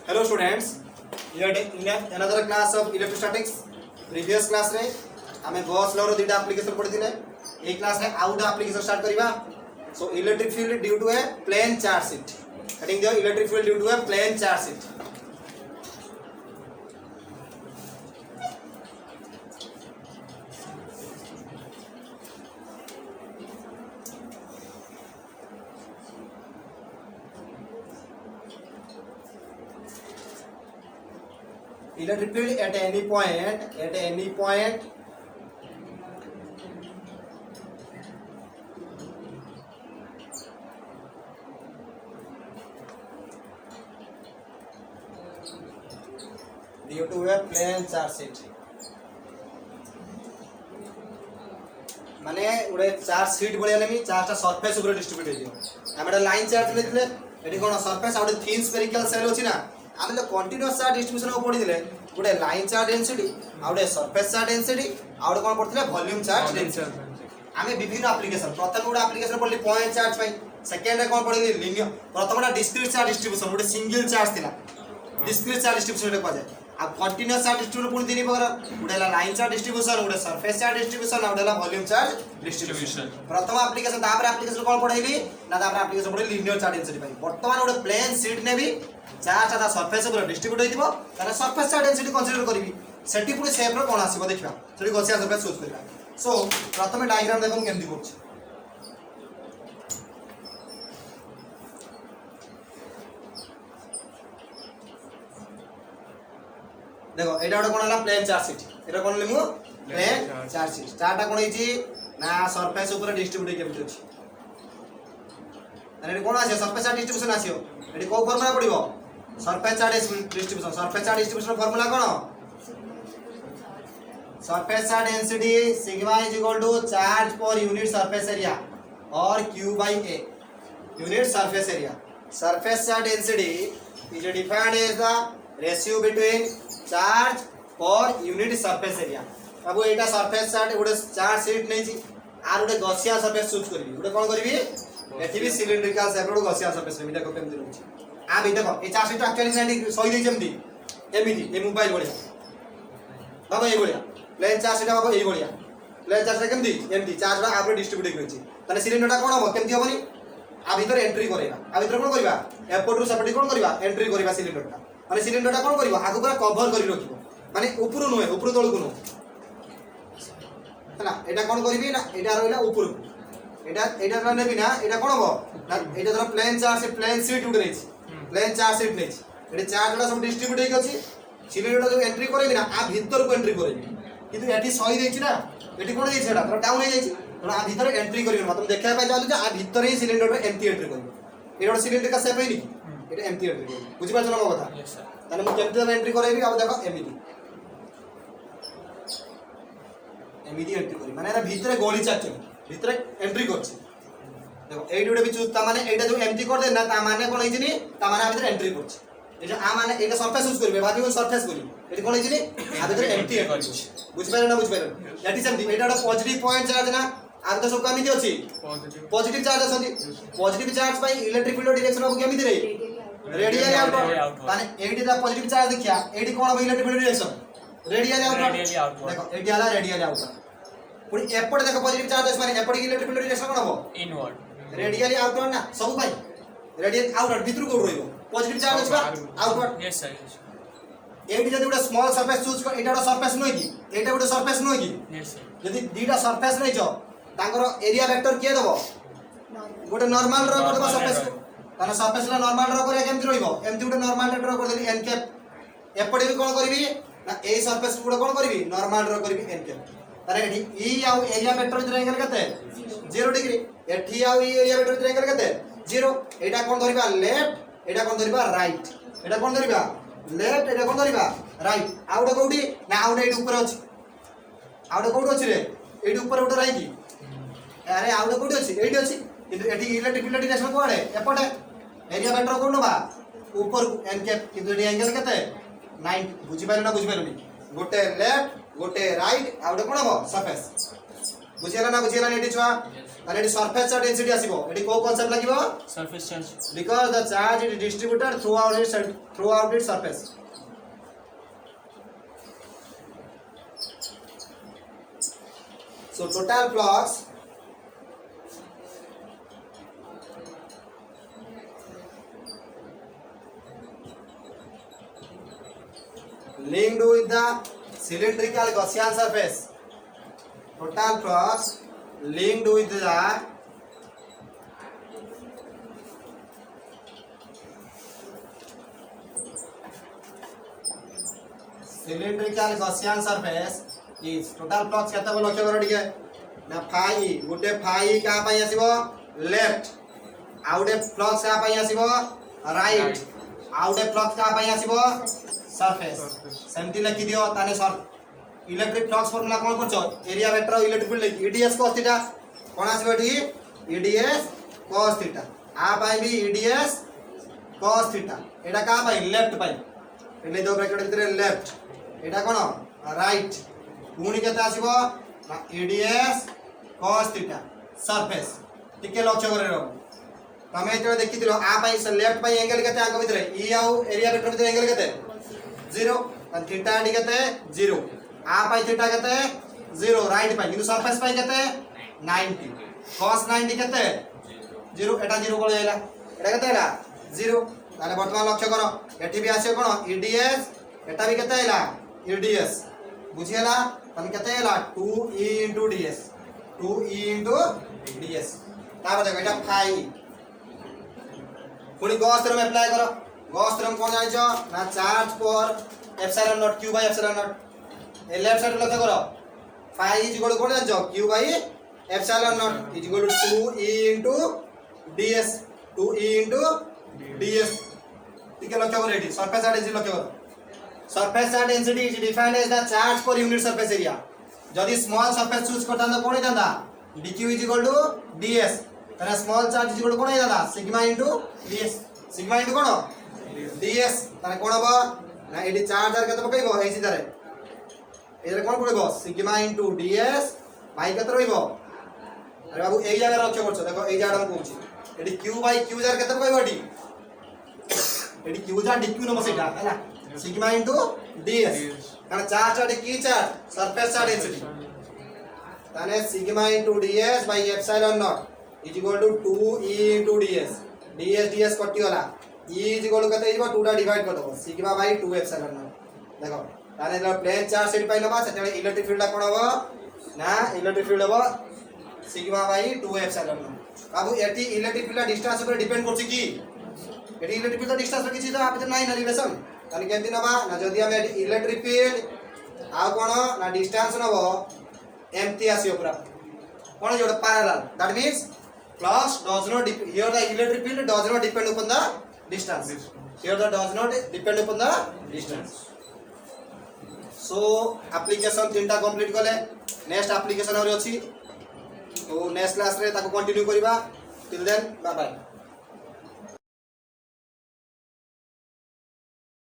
Hello students, we are in another class of electrostatics. Previous class रे हमें Gauss law रो दीटा application पढ़ी थिले. एक क्लास रे आउट एप्लीकेशन स्टार्ट करिबा. So electric field due to a plane charge sheet. Heading the electric field due to a plane charge sheet. Electric field at any point due to a plane charge sheet. माने उडे charge sheet बळिया नेमी चार्जटा surface ऊपर distribute हे दियो आमेटा line charge लेथिले एठी कोन सरफेस आउट थिन स्फेरिकल सेल होची ना आमे तो कंटीन्यूअस चार्ज डिस्ट्रीब्यूशन को पढि दिले गुडे लाइन चार्ज डेंसिटी आउटे सरफेस चार्ज डेंसिटी आउट कोन पढथिले वॉल्यूम चार्ज डेंसिटी आमे विभिन्न एप्लीकेशन प्रथम गुडे एप्लीकेशन पढली पॉइंट चार्ज पई सेकंड रे कोन पढली लिनियर प्रथमटा डिस्क्रीट चार्ज डिस्ट्रीब्यूशन गुडे सिंगल चार्ज थिला डिस्क्रीट चार्ज डिस्ट्रीब्यूशन रे पाजे अब कंटीन्यूअस चार्ज डिस्ट्रीब्यूशन पुनी दिनी प्रकार गुडेला लाइन चार्ज डिस्ट्रीब्यूशन गुडे सरफेस चार्ज डिस्ट्रीब्यूशन आउटेला वॉल्यूम चार्ज डिस्ट्रीब्यूशन प्रथम एप्लीकेशन तापर एप्लीकेशन कोन पढाइली ना तापर एप्लीकेशन पढली लिनियर चार्ज डेंसिटी पई वर्तमान गुडे प्लेन शीट ने भी चार्ज ता सरफेस ऊपर डिस्ट्रीब्यूट होइतिबो ताने सरफेस चार्ज डेंसिटी कंसीडर करबी सेटी पुनी शेप रो कोन आसीबो देखिबा सेटी गसिया सरफेस चूज करबा सो प्रथम डायग्राम देखो केमदी करछ देखो एटा कोन हला प्लेन चार्ज शीट एटा कोन लेमु प्लेन चार्ज शीट स्टार्ट कोन हिची ना सरफेस ऊपर डिस्ट्रीब्यूट केमती अछि अरे कोन आसे सरफेस चार्ज डिस्ट्रीब्यूशन आसियो एटी को फॉर्मूला पडिबो सरफेस चार्ज डिस्ट्रीब्यूशन फॉर्मूला कोन surface charge density sigma is equal to charge per unit surface area और q by a unit surface area surface charge density is defined as the ratio between charge per unit surface area अब एटा surface charge गुडे charge sheet नै छी are गुडे गसिया surface choose करबी गुडे कोन करबी एथि भी सिलिंड्रिकल शेप रो गसिया सरफेस में देखो केमति रहछि आ भी देखो ए चार्ज शीट एक्चुअली सेंडी सही दे जेमति एमिति ए मोबाइल बढ़िया बाबा ए बढ़िया प्लेन चार्ज शीट बाबा ए बढ़िया प्लेन चार्ज केमति एमिति चार्ज रा आपरे डिस्ट्रीब्यूट होइछि तने सिलिंडरटा कोन हो केमति होबनी आ भीतर एंट्री करेगा आ भीतर कोन करबा एयरपोर्ट रो सेपरेट कोन करबा एंट्री करबा सिलिंडरटा माने सिलिंडरटा कोन करबा आगु पूरा कवर करि रखिबो माने ऊपर नुहे ऊपर तळकु नु हला एटा कोन करबी ना एटा रहला ऊपर एटा नेबी ना एटा कोन हो ना एटा धर प्लेन शीट उडे रहिछि प्लेन चार्ज शीट नै एटा चार्जटा सब डिस्ट्रीब्यूट हेक अछि सिलिंडरटा जो एंट्री करबी ना आ भीतर को एंट्री करबी किंतु एठी सही देछि ना एठी कोन देछि एटा डाउन हे जाइछि तो आ भीतर एंट्री करबी मतलब देखै पाइ जालु जे आ भीतर ही सिलिंडर एम्प्टी एंट्री करबी एटा सिलिंडर का शेप है नी एटा एम्प्टी एंट्री करबी बुझि पाछन मो कथा यस सर ताने मु केमति एंट्री करबी आ देखो एमिति एंट्री करबी माने एरा भीतर गोली चाच भीतर एंट्री करछि देखो एडी उडे भी चूज ता माने एटा जो एम्प्टी कर दे ना ता माने कोन हिजिनी ता माने आ भीतर एंट्री करछि एटा आ माने एटा सरफेस यूज करबे भाबी कोन सरफेस करी एटी कोन हिजिनी आ भीतर एम्प्टी करछि बुझि पाइल ना बुझि पाइल एटी सेमति एटा पॉजिटिव पॉइंट चार्ज ना आ तो सब केमिति अछि पॉजिटिव चार्ज अछि पॉजिटिव चार्ज पाई इलेक्ट्रिक फील्ड डायरेक्शन को केमिति रे रेडियली आउटवर्ड माने एडी दा पॉजिटिव चार्ज देखिया एडी कोन हो electric field direction radially outward देखो एडी आला रेडियली आउटवर्ड पुनी एपट देखो पॉजिटिव चार्ज अछि माने एपट इलेक्ट्रिक फील्ड डायरेक्शन कोन हो इनवर्ड रेडियली आउटवर्ड ना सब भाई रेडियल आउटवर्ड भीतर को रहइबो पॉजिटिव चार्ज अछि आउटवर्ड यस सर एडी जदी उडा स्मॉल सरफेस चूज कर एटा सरफेस नय की एटा उडा सरफेस नय की यस सर जदी दीटा सरफेस नै छ तांकर एरिया वेक्टर के देबो गोटे नॉर्मल रो देबो सरफेस ताना सरफेस ला नॉर्मल रो करे केमति रहइबो एमति उडा नॉर्मल रो कर देली एन कैप एपडी भी कोन करबी ना ए सरफेस उडा कोन करबी नॉर्मल रो करबी एन कैप तारे एठी ई आउ एरिया वेक्टर वितर एंगल कते 0 डिग्री एठी आउ ई एरिया वेक्टर वितर एंगल कते 0 एटा कोन धरिबा लेफ्ट एटा कोन धरिबा राइट एटा कोन धरिबा लेफ्ट एटा कोन धरिबा राइट आउडा कोउडी ना आउडा एडी ऊपर अछि आउडा कोउडी अछि रे एडी ऊपर उडा राई की अरे आउडा कोउडी अछि एडी अछि किंतु एठी इलेक्ट्रिक फील्ड डायरेक्शन कोआडे एपटे एरिया वेक्टर कोन बा ऊपर एन कैप किंतु एडी एंगल कते 90 बुझि पाइल ना बुझि पाइल नी गोटे लेफ्ट गोटे राइट आउडा कोन हो सरफेस बुझिला ना एटी छुआ ताने एटी सरफेस चार्ज डेंसिटी आसीबो एटी को कांसेप्ट लागिबो surface charge because the charge is distributed throughout its surface. So total flux linked with the cylindrical Gaussian surface. Total flux linked with the cylindrical Gaussian surface is total flux केते बोल लक्ष्य करो ठीक है ना phi गुटे phi का पई आसीबो left आउटे flux का पई आसीबो राइट आउटे फ्लक्स का पई आसीबो सरफेस सेमती लिखि दियो ताने सर इलेक्ट्रिक फ्लक्स फार्मूला कोन करछो area vector electric field E D S cos theta कोन आसीबो एठी ईडीएस cos थीटा आ पाई भी ईडीएस cos थीटा एटा का पाई लेफ्ट पाई एले दो ब्रैकेट भीतर लेफ्ट एटा कोन राइट पुणी केते आसीबो ना ईडीएस cos थीटा सरफेस टिके लक्ष्य करे रहो तमे जो देखिथिलो आ पाई से लेफ्ट पाई एंगल केते आको भीतर ई आउ एरिया वेक्टर भीतर एंगल केते 0 और थीटा डी केते 0 आ पाई थीटा केते 0 राइट पाई किंतु सरफेस पाई केते 90 cos 90 केते 0 एटा 0 कोले आइला एटा केते आइला 0 ताले वर्तमान लक्ष्य करो एठी भी आसे कोन ईडीएस एटा भी केते आइला ईडीएस बुझियला तन केते आइला 2e * ds 2e * ds ताबे देखो एटा फाई पुनी गॉस थ्योरम अप्लाई करो गॉस थ्योरम कोन जानि छ ना चार्ज पर epsilon naught q by epsilon naught ए लेफ्ट साइड लक्ष्य करो फाई इज इक्वल टू कोन जानि छ q by epsilon naught is equal to 2e * ds 2e * ds ठीक है लक्ष्य करो एटी सरफेस चार्ज डेंसिटी लक्ष्य करो surface charge density is defined as the charge per unit surface area जदी स्मॉल सरफेस चूज करता तो कोन होता dq is equal to ds तने small charge is equal to कोन होता sigma into ds sigma into कोन ds तने कोन हो ना एडी चार्ज आर केते पकइबो एसी दारे एरे कोन पड़िबो सिग्मा इनटू ds बाई केते रहइबो अरे बाबू एई जगह लक्ष्य करछो देखो एई जगह हम कहूची एडी q बाई q जार केते पकइबो एडी एडी q जार dq नमो सेटा है ना सिग्मा इनटू ds कारण चार्ज आडे की चार्ज सरफेस चार्ज डेंसिटी ताने sigma into ds by epsilon naught is equal to 2e into ds ds कटि होला e इज इक्वल टू कते इबो 2 टा डिवाइड कर दबो सिग्मा बाय 2 एप्सिलॉन नॉट देखो ताने जो प्लेन चार्ज सेट पाइलो बा सेटे इलेक्ट्रिक फील्ड कोन हो ना इलेक्ट्रिक फील्ड हो sigma bye 2 epsilon not Babu eighty electric field distance ऊपर डिपेंड करछि की एटी इलेक्ट्रिक फील्ड डिस्टेंस किछि तो आप नाही ना रिलेशन ताने केमति नबा ना जदी हम इलेक्ट्रिक फील्ड आ कोन ना डिस्टेंस नबो एम्प्टी आसीओ पूरा कोन जोड parallel that means flux does not here the electric field does not depend upon the distance here the does not depend upon the distance so application तीनटा complete कले next application और अछि तो next class रे ताको continue करबा till then bye bye.